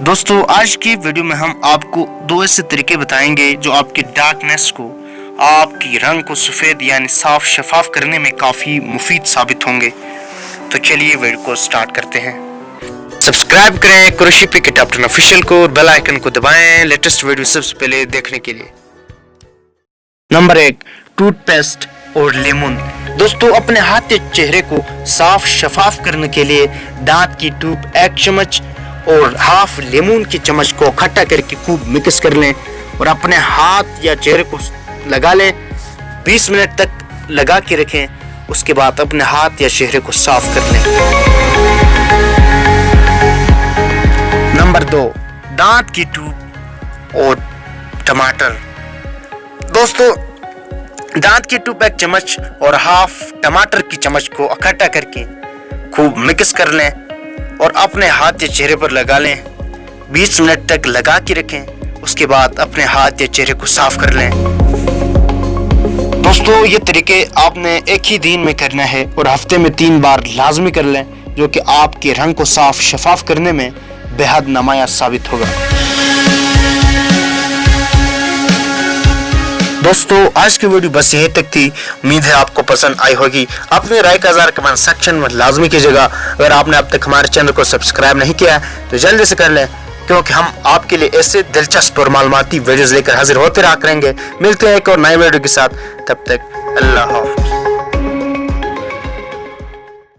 दोस्तों आज की वीडियो में हम आपको दो ऐसे तरीके बताएंगे जो आपकी डार्कनेस को, आपकी रंग को सफ़ेद यानी साफ शफाफ करने में काफ़ी मुफीद साबित होंगे। तो चलिए वीडियो को स्टार्ट करते हैं। सब्सक्राइब करें कुरैशी पिक कैप्टन ऑफिशियल को और बेल आइकन को दबाएं लेटेस्ट वीडियो सबसे पहले देखने के लिए। नंबर 1, टूथपेस्ट और लेमन। दोस्तों अपने हाथ या चेहरे को साफ शफाफ करने के लिए दांत की ट्यूब 1 चम्मच और हाफ लेमन की चम्मच को इकट्ठा करके खूब मिक्स कर लें और अपने हाथ या चेहरे को लगा लें। 20 मिनट तक लगा के रखें। उसके बाद अपने हाथ या चेहरे को साफ कर लें। नंबर 2, दांत की ट्यूब और टमाटर। दोस्तों दांत की ट्यूब 1 चम्मच और हाफ टमाटर की चम्मच को इकट्ठा करके खूब मिक्स कर लें और अपने हाथ या चेहरे पर लगा लें। 20 मिनट तक लगा के रखें। उसके बाद अपने हाथ या चेहरे को साफ कर लें। दोस्तों ये तरीके आपने एक ही दिन में करना है और हफ्ते में 3 बार लाजमी कर लें, जो कि आपके रंग को साफ शफाफ करने में बेहद नुमायां साबित होगा। दोस्तों आज की वीडियो बस यहीं तक थी। उम्मीद है आपको पसंद आई होगी। अपनी राय का इज़हार कमेंट सेक्शन में लाजमी कीजिएगा। अगर आपने अब तक हमारे चैनल को सब्सक्राइब नहीं किया है तो जल्दी से कर लें, क्योंकि हम आपके लिए ऐसे दिलचस्प और मालूमाती वीडियोस लेकर हाजिर होते रहा करेंगे। मिलते हैं एक और नए वीडियो के साथ, तब तक अल्लाह हाफ़िज़।